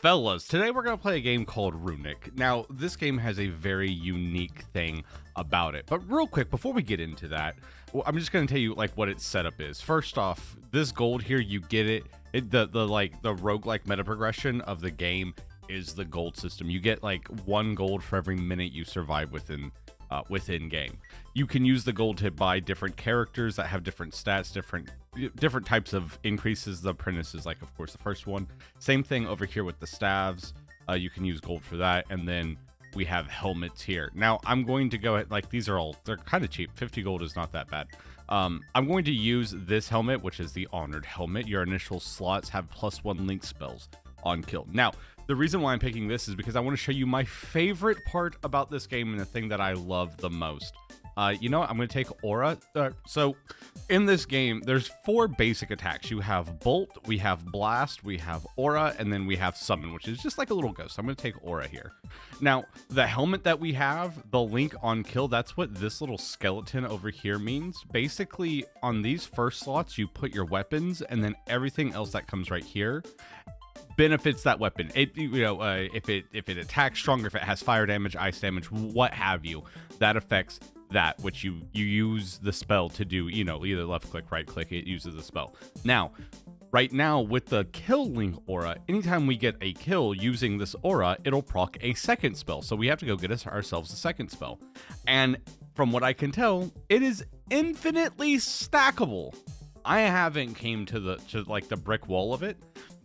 Fellas, today we're going to play a game called Runic. Now, this game has a very unique thing about it. But real quick, before we get into that, I'm just going to tell you like what its setup is. First off, this gold here, you get the roguelike meta progression of the game is the gold system. You get like 1 gold for every minute you survive within game. You can use the gold to buy different characters that have different stats, different types of increases. The apprentice is like, of course, the first one. Same thing over here with the staves. You can use gold for that. And then we have helmets here. Now I'm going to go ahead, like they're kind of cheap. 50 gold is not that bad. I'm going to use this helmet, which is the honored helmet. Your initial slots have +1 link spells on kill. Now, the reason why I'm picking this is because I want to show you my favorite part about this game and the thing that I love the most. You know what? I'm going to take Aura. So in this game, there's 4 basic attacks. You have Bolt, we have Blast, we have Aura, and then we have Summon, which is just like a little ghost. I'm going to take Aura here. Now, the helmet that we have, the link on kill, that's what this little skeleton over here means. Basically, on these first slots, you put your weapons, and then everything else that comes right here benefits that weapon. If it attacks stronger, if it has fire damage, ice damage, what have you, that affects that which you use the spell to do. Either left click, right click, it uses the spell. Now, right now with the kill link aura, anytime we get a kill using this aura, it'll proc a second spell. So we have to go get ourselves a second spell. And from what I can tell, it is infinitely stackable. I haven't came to the brick wall of it,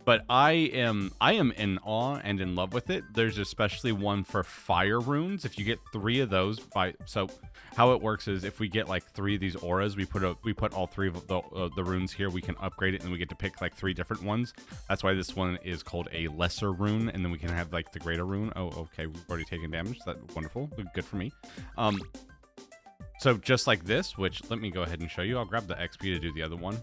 but I am in awe and in love with it. There's especially one for fire runes. If you get 3 of those, so how it works is if we get like 3 of these auras, we put all 3 of the runes here. We can upgrade it, and we get to pick like 3 different ones. That's why this one is called a lesser rune, and then we can have like the greater rune. Oh, okay, we've already taken damage. That's wonderful. Good for me. So just like this, which let me go ahead and show you. I'll grab the XP to do the other one.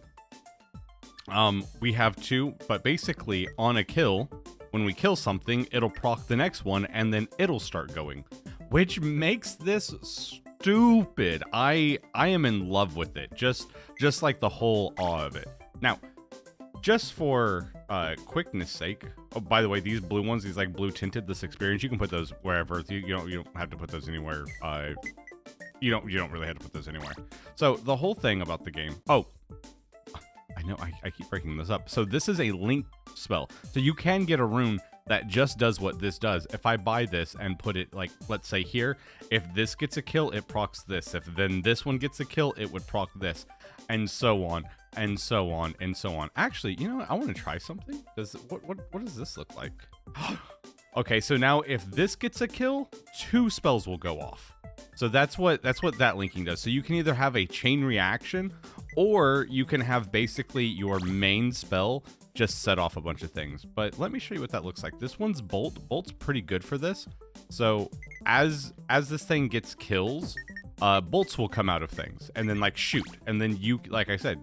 We have 2, but basically on a kill, when we kill something, it'll proc the next one, and then it'll start going, which makes this stupid. I am in love with it, just like the whole awe of it. Now, just for quickness sake, oh, by the way, these blue ones, these like blue tinted, this experience, you can put those wherever. You don't have to put those anywhere. You don't really have to put those anywhere. So the whole thing about the game. Oh, I know I keep breaking this up. So this is a link spell. So you can get a rune that just does what this does. If I buy this and put it like, let's say here, if this gets a kill, it procs this. If then this one gets a kill, it would proc this, and so on and so on and so on. Actually, you know what? I want to try something. What does this look like? Okay, so now if this gets a kill, 2 spells will go off. So that's what that linking does. So you can either have a chain reaction, or you can have basically your main spell just set off a bunch of things. But let me show you what that looks like. This one's Bolt. Bolt's pretty good for this. So as this thing gets kills, bolts will come out of things and then like shoot. And then you, like I said,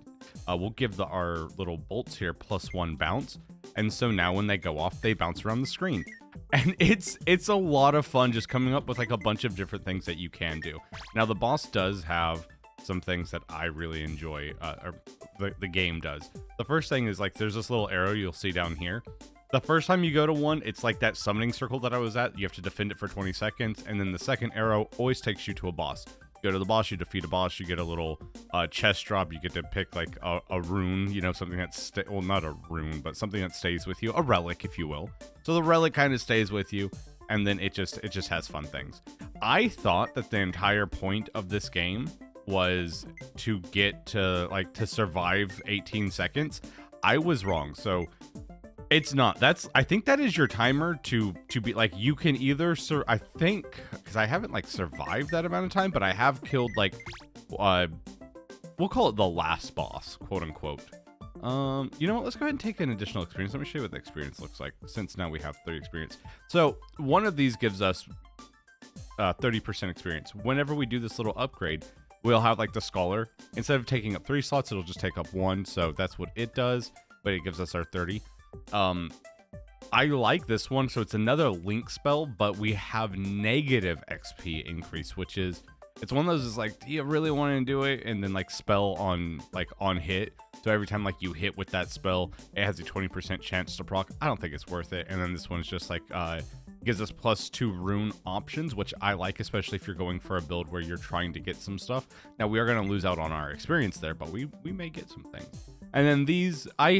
we'll give our little bolts here +1 bounce. And so now when they go off, they bounce around the screen. And it's a lot of fun just coming up with like a bunch of different things that you can do. Now the boss does have some things that I really enjoy, or the game does. The first thing is like there's this little arrow you'll see down here. The first time you go to one, it's like that summoning circle that I was at. You have to defend it for 20 seconds, and then the second arrow always takes you to a boss. You go to the boss, you defeat a boss, you get a little chest drop. You get to pick like a rune, something that's well, not a rune, but something that stays with you, a relic, if you will. So the relic kind of stays with you, and then it just has fun things. I thought that the entire point of this game was to get to survive 18 seconds. I was wrong. So it's not. I think that is your timer to be like, you can either I think, because I haven't like survived that amount of time, but I have killed like we'll call it the last boss, quote unquote. You know what, let's go ahead and take an additional experience. Let me show you what the experience looks like, since now we have 30 experience. So one of these gives us 30% experience. Whenever we do this little upgrade, we'll have like the scholar. Instead of taking up 3 slots, it'll just take up 1. So that's what it does, but it gives us our 30. I like this one. So it's another link spell, but we have negative XP increase, which is, it's one of those is like, do you really want to do it? And then like spell on hit. So every time like you hit with that spell, it has a 20% chance to proc. I don't think it's worth it. And then this one's just like gives us +2 rune options, which I like, especially if you're going for a build where you're trying to get some stuff. Now we are going to lose out on our experience there, but we may get some things. And then these, I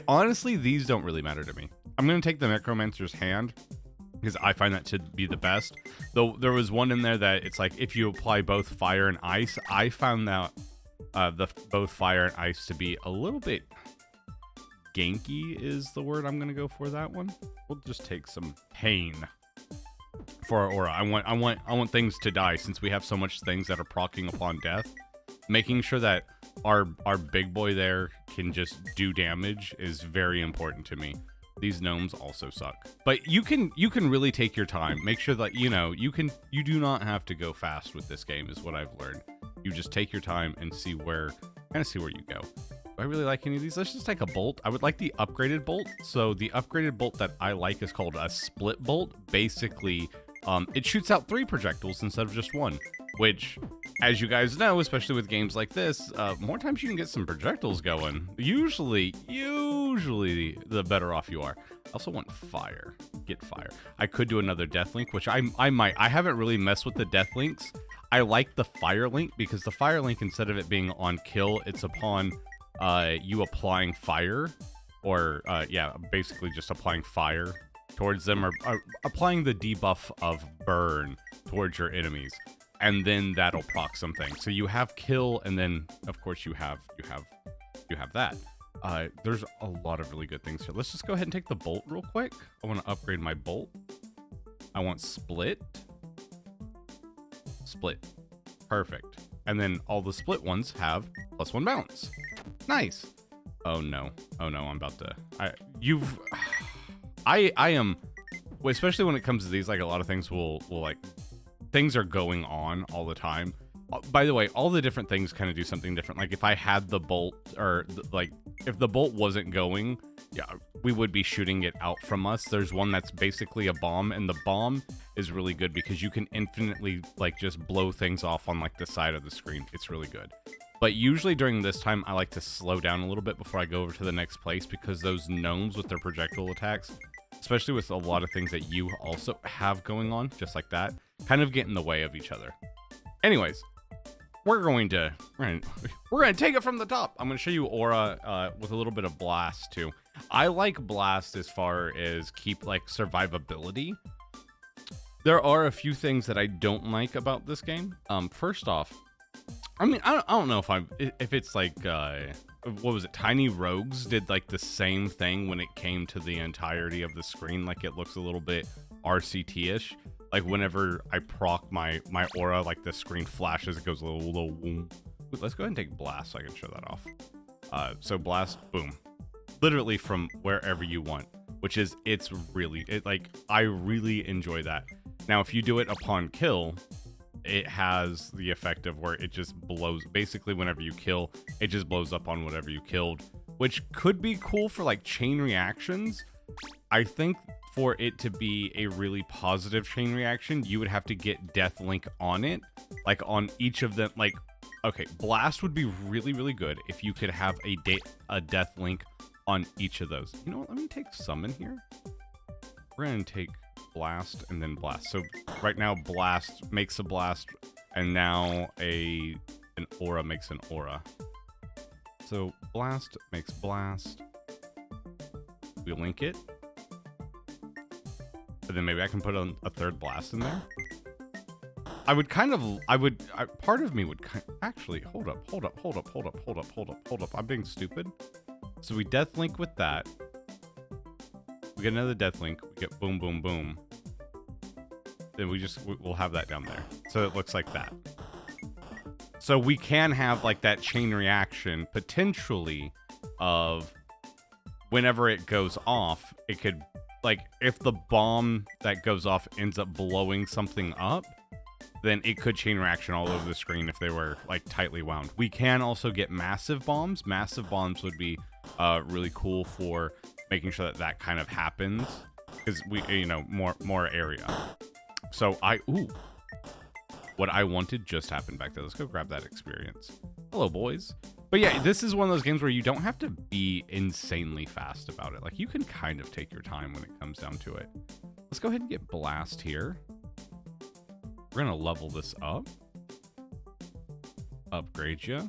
honestly, these don't really matter to me. I'm going to take the Necromancer's Hand because I find that to be the best. Though there was one in there that it's like if you apply both fire and ice, I found that both fire and ice to be a little bit ganky is the word I'm going to go for that one. We'll just take some pain for our aura. I want things to die since we have so much things that are proccing upon death. Making sure that our big boy there can just do damage is very important to me. These gnomes also suck, but you can really take your time. Make sure that you do not have to go fast with this game is what I've learned. You just take your time and see where you go. Do I really like any of these? Let's just take a bolt. I would like the upgraded bolt. So the upgraded bolt that I like is called a split bolt. Basically, it shoots out 3 projectiles instead of just 1, which, as you guys know, especially with games like this, more times you can get some projectiles going. Usually, the better off you are. I also want fire. Get fire. I could do another death link, which I might. I haven't really messed with the death links. I like the fire link because the fire link, instead of it being on kill, it's upon you applying fire, or basically just applying fire towards them, or applying the debuff of burn towards your enemies, and then that'll proc something. So you have kill, and then of course you have that. There's a lot of really good things here. Let's just go ahead and take the bolt real quick. I want to upgrade my bolt. I want split. Perfect. And then all the split ones have +1 bounce. Nice. Oh no, I'm about to, I am, especially when it comes to these, like, a lot of things will like, things are going on all the time. By the way, all the different things kind of do something different. Like if I had the bolt, or like if the bolt wasn't going, yeah, we would be shooting it out from us. There's one that's basically a bomb, and the bomb is really good because you can infinitely like just blow things off on like the side of the screen. It's really good. But usually during this time, I like to slow down a little bit before I go over to the next place, because those gnomes with their projectile attacks, especially with a lot of things that you also have going on, just like that, kind of get in the way of each other. Anyways, we're gonna take it from the top. I'm gonna show you aura with a little bit of blast too. I like blast as far as keep like survivability. There are a few things that I don't like about this game. First off, I mean, I don't know if it's like what was it? Tiny Rogues did like the same thing when it came to the entirety of the screen. Like it looks a little bit RCT-ish. Like whenever I proc my aura, like the screen flashes, it goes a little boom. Let's go ahead and take blast so I can show that off. So blast, boom, literally from wherever you want, which is I really enjoy that. Now, if you do it upon kill, it has the effect of where it just blows. Basically, whenever you kill, it just blows up on whatever you killed, which could be cool for like chain reactions. I think for it to be a really positive chain reaction, you would have to get death link on it, like on each of them. Like, okay, blast would be really, really good if you could have a death link on each of those. You know what? Let me take summon here. We're gonna take blast and then blast. So right now, blast makes a blast, and now an aura makes an aura. So blast makes blast. We link it. But then maybe I can put a third blast in there. Part of me would actually, hold up. I'm being stupid. So we death link with that. We get another death link. We get boom, boom, boom. Then we'll have that down there. So it looks like that. So we can have like that chain reaction potentially of whenever it goes off, it could, like, if the bomb that goes off ends up blowing something up, then it could chain reaction all over the screen if they were like tightly wound. We can also get massive bombs. Massive bombs would be really cool for making sure that kind of happens, because we, more area. So what I wanted just happened back there. Let's go grab that experience. Hello, boys. But yeah, this is one of those games where you don't have to be insanely fast about it. Like, you can kind of take your time when it comes down to it. Let's go ahead and get Blast here. We're going to level this up. Upgrade you.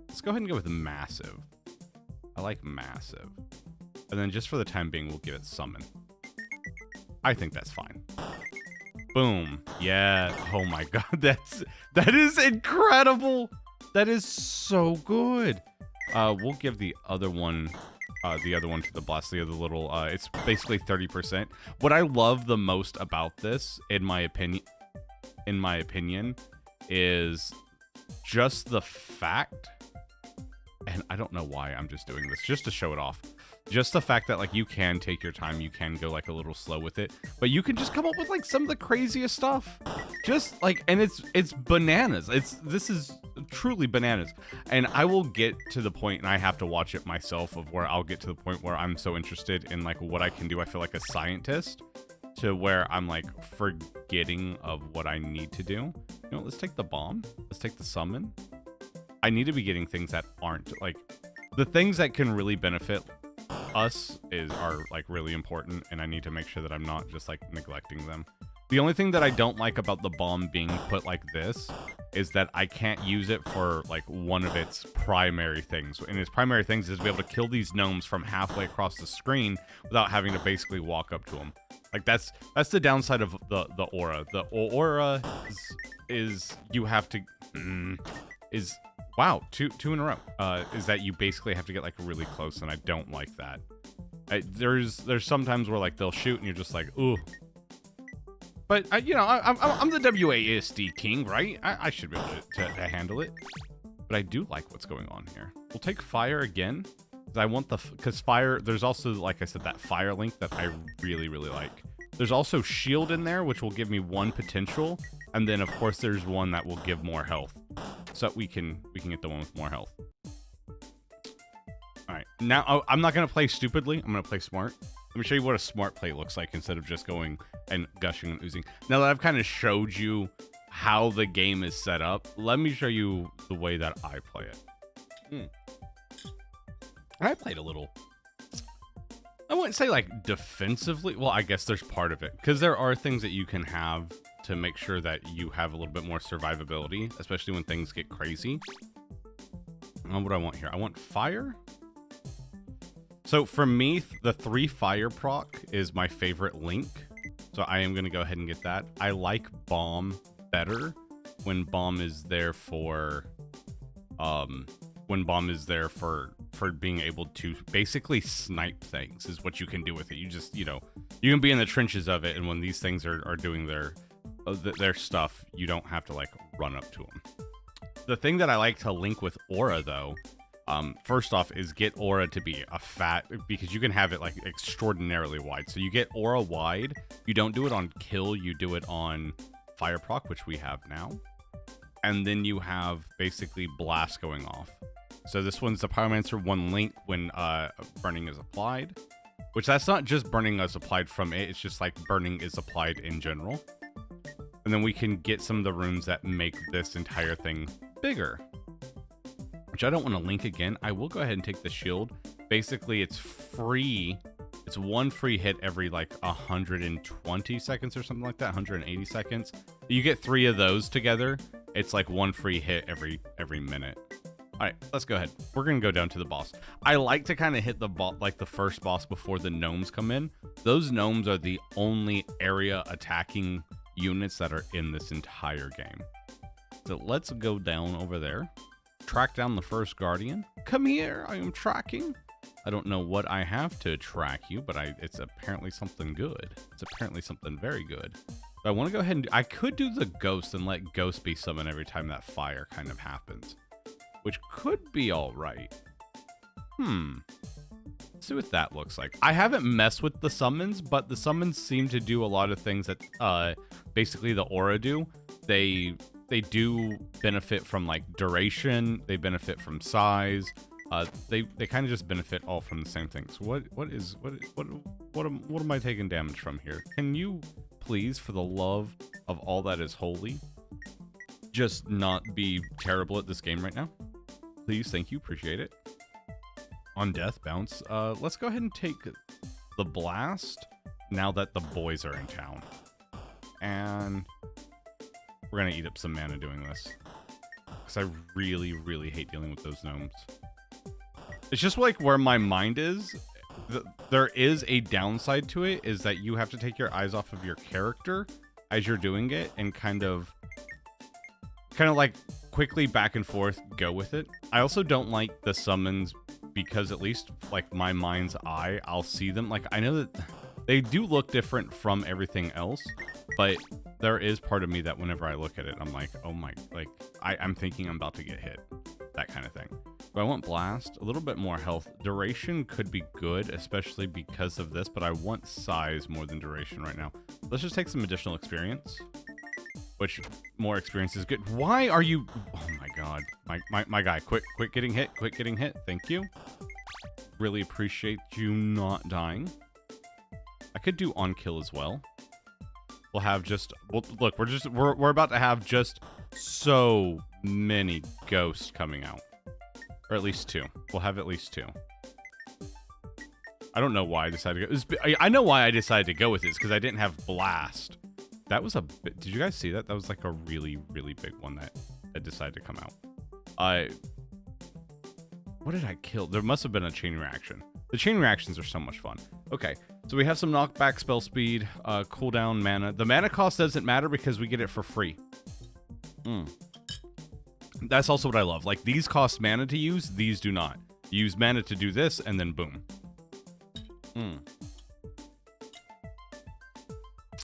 Let's go ahead and go with Massive. I like Massive. And then just for the time being, we'll give it Summon. I think that's fine. Boom. Yeah. Oh my god. That is incredible. That is so good. We'll give the other one to the Blast. The other little it's basically 30%. What I love the most about this, in my opinion, is just the fact, and I don't know why I'm just doing this, just to show it off. Just the fact that, like, you can take your time, you can go, like, a little slow with it, but you can just come up with, like, some of the craziest stuff. Just, like, and it's bananas. This is truly bananas. And I will get to the point, and I have to watch it myself, of where I'll get to the point where I'm so interested in, like, what I can do. I feel like a scientist, to where I'm, like, forgetting of what I need to do. You know, let's take the bomb. Let's take the summon. I need to be getting things that aren't, like, the things that can really benefit us are like really important, and I need to make sure that I'm not just like neglecting them. The only thing that I don't like about the bomb being put like this is that I can't use it for like one of its primary things. And its primary things is to be able to kill these gnomes from halfway across the screen without having to basically walk up to them. Like that's the downside of the aura. The aura is you have to wow, two in a row. Is that you basically have to get like really close, and I don't like that. There's sometimes where like they'll shoot and you're just like, ooh. But you know, I'm the WASD king, right? I should be able to handle it. But I do like what's going on here. We'll take fire again. I want because fire. There's also, like I said, that fire link that I really like. There's also shield in there, which will give me one potential, and then of course there's one that will give more health. So we can get the one with more health. All right, now I'm not gonna play stupidly. I'm gonna play smart. Let me show you what a smart play looks like instead of just going and gushing and oozing. Now that I've kind of showed you how the game is set up, let me show you the way that I play it. I played a little, I wouldn't say like defensively. Well, I guess there's part of it, because there are things that you can have to make sure that you have a little bit more survivability, especially when things get crazy. What do I want here? I want fire. So for me, the 3 fire proc is my favorite link. So I am going to go ahead and get that. I like bomb better when bomb is there for, being able to basically snipe things is what you can do with it. You just, you know, you can be in the trenches of it, and when these things are doing their stuff, you don't have to like run up to them. The thing that I like to link with aura though, first off, is get aura to be a fat, because you can have it like extraordinarily wide. So you get aura wide. You don't do it on kill, you do it on fire proc, which we have now. And then you have basically blast going off. So this one's the Pyromancer 1 link when burning is applied, which that's not just burning is applied from it, it's just like burning is applied in general. And then we can get some of the runes that make this entire thing bigger, which I don't want to link again. I will go ahead and take the shield. Basically, it's free. It's 1 free hit every like 120 seconds or something like that, 180 seconds. You get 3 of those together. It's like 1 free hit every minute. All right, let's go ahead. We're going to go down to the boss. I like to kind of hit the the first boss before the gnomes come in. Those gnomes are the only area attacking units that are in this entire game. So let's go down over there. Track down the first guardian. Come here, I am tracking. I don't know what I have to track you, but it's apparently something good. It's apparently something very good. But I want to go ahead and I could do the ghost and let ghost be summoned every time that fire kind of happens, which could be all right. Let's see what that looks like. I haven't messed with the summons, but the summons seem to do a lot of things that basically the aura do. They do benefit from like duration. They benefit from size. They kind of just benefit all from the same things. What am I taking damage from here? Can you please, for the love of all that is holy, just not be terrible at this game right now? Please, thank you, appreciate it. On death bounce, let's go ahead and take the blast now that the boys are in town. And we're gonna eat up some mana doing this. Because I really, really hate dealing with those gnomes. It's just like where my mind is. There is a downside to it, is that you have to take your eyes off of your character as you're doing it and kind of like quickly back and forth go with it. I also don't like the summons because at least like my mind's eye, I'll see them. Like I know that they do look different from everything else, but there is part of me that whenever I look at it, I'm like, oh my, like I'm thinking I'm about to get hit, that kind of thing. Do I want blast? A little bit more health. Duration could be good, especially because of this, but I want size more than duration right now. Let's just take some additional experience, which more experience is good. Why are you, oh my God, my guy, quit getting hit, thank you. Really appreciate you not dying. I could do on kill as well. We'll have just, well, look, we're about to have just so many ghosts coming out. Or at least 2. We'll have at least 2. I don't know why I decided to go. I know why I decided to go with this, because I didn't have blast. That was a bit, did you guys see that? That was like a really, really big one that decided to come out. What did I kill? There must have been a chain reaction. The chain reactions are so much fun. Okay, so we have some knockback spell speed, cooldown mana. The mana cost doesn't matter because we get it for free. That's also what I love. Like, these cost mana to use, these do not. You use mana to do this, and then boom.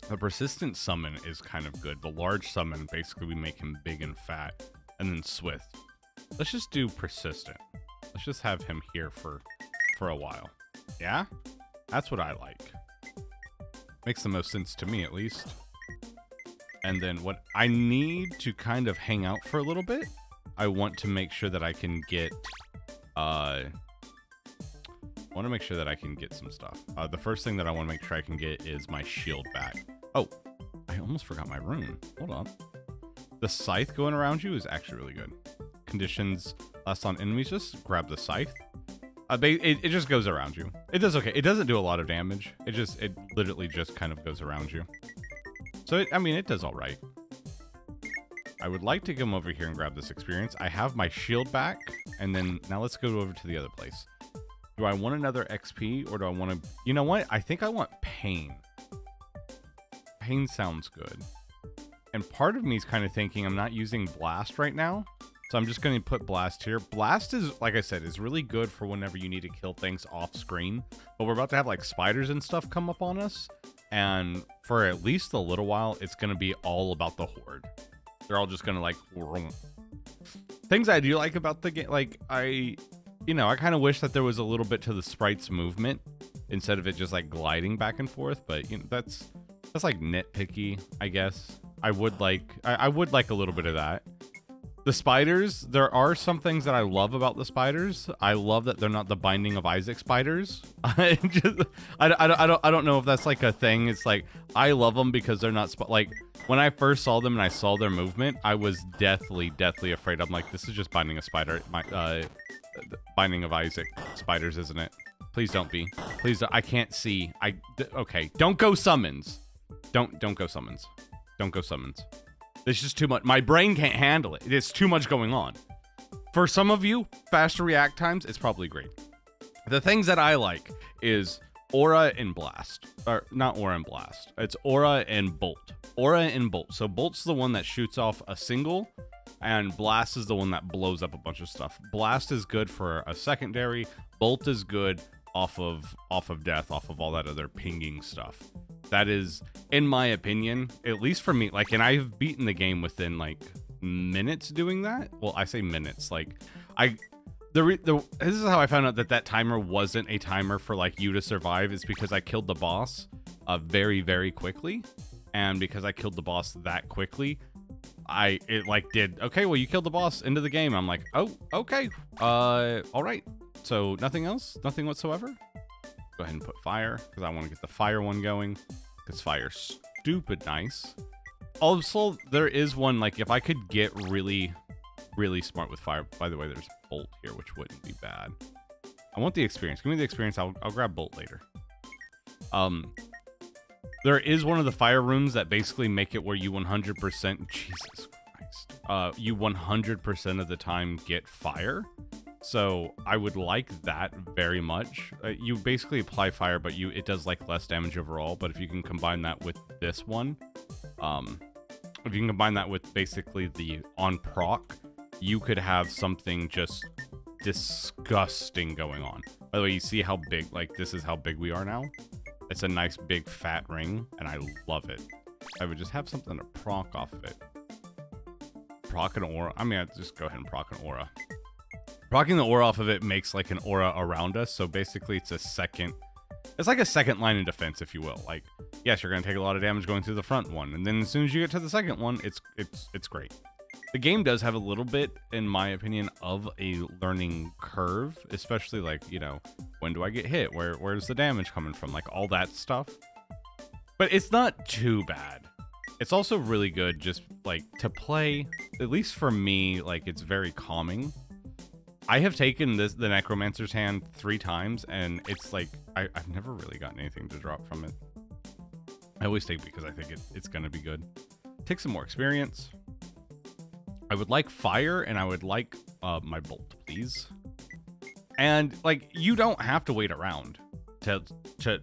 The persistent summon is kind of good. The large summon, basically we make him big and fat, and then swift. Let's just do persistent. Let's just have him here for a while. Yeah? That's what I like. Makes the most sense to me, at least. And then what I need to kind of hang out for a little bit, I want to make sure that I can get, I want to make sure that I can get some stuff. The first thing that I want to make sure I can get is my shield back. Oh, I almost forgot my rune. Hold on. The scythe going around you is actually really good. Conditions last on enemies, just grab the scythe. It just goes around you. It does okay. It doesn't do a lot of damage. It literally just kind of goes around you. So, I mean, it does all right. I would like to come over here and grab this experience. I have my shield back, and then now let's go over to the other place. Do I want another XP, or do I want to... You know what? I think I want pain. Pain sounds good. And part of me is kind of thinking I'm not using blast right now, so I'm just going to put blast here. Blast is, like I said, is really good for whenever you need to kill things off screen, but we're about to have like spiders and stuff come up on us, and for at least a little while, it's going to be all about the horde. They're all just going to like... Things I do like about the game, like I kind of wish that there was a little bit to the sprite's movement instead of it just like gliding back and forth, but you know, that's like nitpicky, I guess. I would like a little bit of that. The spiders, there are some things that I love about the spiders. I love that they're not the Binding of Isaac spiders. I don't know if that's like a thing. It's like I love them because they're not like when I first saw them and I saw their movement, I was deathly afraid. I'm like, this is just Binding of Binding of Isaac spiders, isn't it? Please don't be. Please don't. I can't see. Okay. Don't go summons. Don't go summons. Don't go summons. There's just too much. My brain can't handle it. There's too much going on. For some of you, faster react times, it's probably great. The things that I like is aura and blast. Or not aura and blast. It's aura and bolt. Aura and bolt. So bolt's the one that shoots off a single, and blast is the one that blows up a bunch of stuff. Blast is good for a secondary. Bolt is good off of death, off of all that other pinging stuff. That is, in my opinion, at least for me, like, and I've beaten the game within like minutes doing that. Well, I say minutes, like this is how I found out that timer wasn't a timer for like you to survive, is because I killed the boss very quickly. And because I killed the boss that quickly, it did, okay, well, you killed the boss, into the game. I'm like, oh, okay, all right. So nothing else, nothing whatsoever. Go ahead and put fire, because I want to get the fire one going, because fire's stupid nice. Also, there is one, like, if I could get really smart with fire. By the way, there's bolt here, which wouldn't be bad. I want the experience. Give me the experience. I'll grab bolt later. There is one of the fire rooms that basically make it where you 100%, Jesus Christ, you 100% of the time get fire. So I would like that very much. You basically apply fire, but it does like less damage overall. But if you can combine that with this one, if you can combine that with basically the on proc, you could have something just disgusting going on. By the way, you see how big, like this is how big we are now. It's a nice big fat ring, and I love it. I would just have something to proc off of it. Proc an aura. I mean, I'd just go ahead and proc an aura. Procking the aura off of it makes like an aura around us. So basically it's like a second line of defense, if you will. Like, yes, you're going to take a lot of damage going through the front one. And then as soon as you get to the second one, it's great. The game does have a little bit, in my opinion, of a learning curve, especially like, you know, when do I get hit? Where's the damage coming from? Like all that stuff. But it's not too bad. It's also really good just like to play, at least for me, like it's very calming. I have taken the Necromancer's Hand 3 times, and it's like, I've never really gotten anything to drop from it. I always take it because I think it's going to be good. Take some more experience. I would like fire, and I would like my bolt, please. And, like, you don't have to wait around to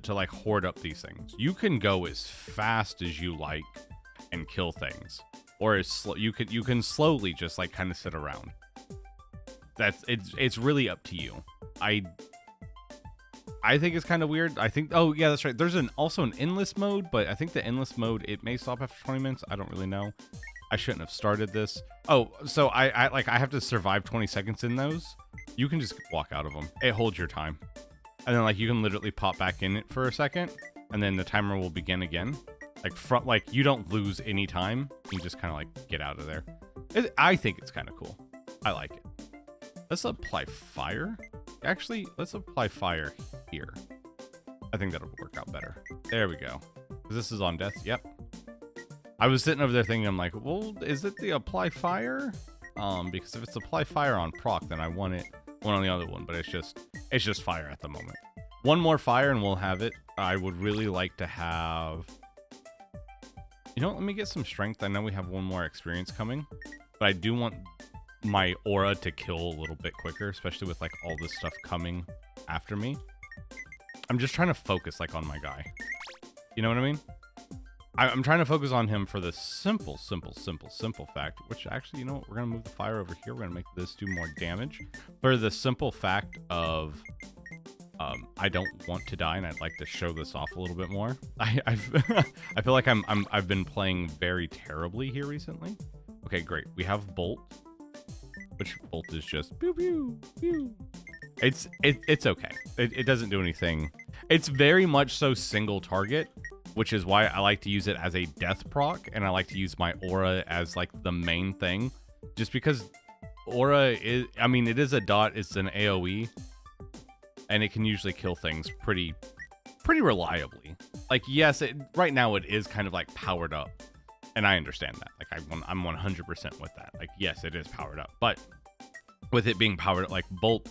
like, hoard up these things. You can go as fast as you like and kill things. Or as slow, you can slowly just, like, kind of sit around. It's really up to you. I think it's kind of weird. I think, oh yeah, that's right. There's also an endless mode, but I think the endless mode, it may stop after 20 minutes. I don't really know. I shouldn't have started this. Oh, so I have to survive 20 seconds in those. You can just walk out of them. It holds your time. And then like you can literally pop back in it for a second, and then the timer will begin again. Like you don't lose any time. You just kind of like get out of there. I think it's kind of cool. I like it. Let's apply fire. Actually, let's apply fire here. I think that'll work out better. There we go. This is on death. Yep. I was sitting over there thinking, I'm like, well, is it the apply fire? Because if it's apply fire on proc, then I want it one on the other one, but it's just fire at the moment. One more fire and we'll have it. I would really like to have, you know what, let me get some strength. I know we have one more experience coming, but I do want my aura to kill a little bit quicker, especially with like all this stuff coming after me. I'm just trying to focus like on my guy. You know what I mean? I'm trying to focus on him for the simple fact, which actually, you know what? We're going to move the fire over here. We're going to make this do more damage for the simple fact of I don't want to die, and I'd like to show this off a little bit more. I feel like I've been playing very terribly here recently. Okay, great. We have bolt. Which bolt is just pew pew pew. It's okay. It doesn't do anything. It's very much so single target, which is why I like to use it as a death proc, and I like to use my aura as like the main thing, just because aura is, I mean, it is a dot. It's an AOE, and it can usually kill things pretty reliably. Like yes, right now it is kind of like powered up. And I understand that. Like I'm 100% with that. Like yes, it is powered up, but with it being powered up, like bolt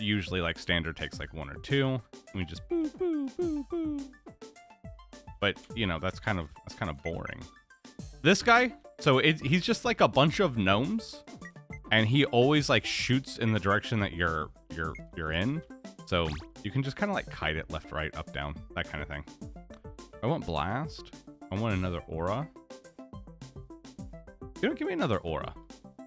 usually like standard takes like 1 or 2. We just boo boo boo boo. But you know that's kind of boring. This guy, so he's just like a bunch of gnomes, and he always like shoots in the direction that you're in. So you can just kind of like kite it left, right, up, down, that kind of thing. I want blast. I want another aura. You don't give me another aura.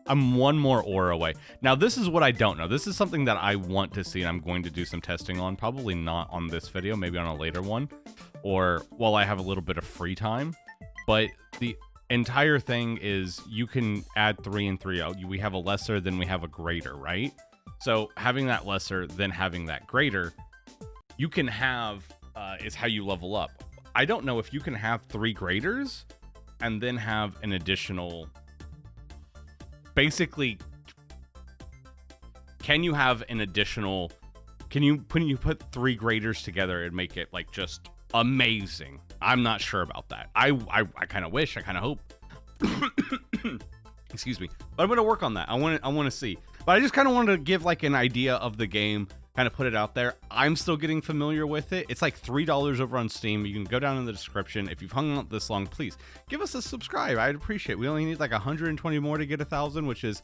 I'm one more aura away. Now, this is what I don't know. This is something that I want to see, and I'm going to do some testing on. Probably not on this video, maybe on a later one, or while I have a little bit of free time. But the entire thing is you can add 3 and 3 out. We have a lesser, then we have a greater, right? So having that lesser, then having that greater, you can have, is how you level up. I don't know if you can have 3 graders and then have an additional, basically, can you have an additional, can you put 3 graders together and make it like just amazing? I'm not sure about that. I kind of wish, I kind of hope. Excuse me. But I'm going to work on that. I want to see. But I just kind of wanted to give like an idea of the game, kind of put it out there. I'm still getting familiar with it. It's like $3 over on Steam. You can go down in the description. If you've hung out this long, please give us a subscribe. I'd appreciate it. We only need like 120 more to get 1,000, which is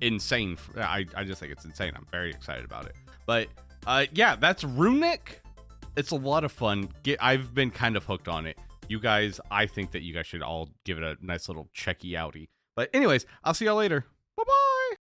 insane. I just think it's insane. I'm very excited about it. But yeah, that's Runic. It's a lot of fun. I've been kind of hooked on it. You guys, I think that you guys should all give it a nice little checky outy. But anyways, I'll see y'all later.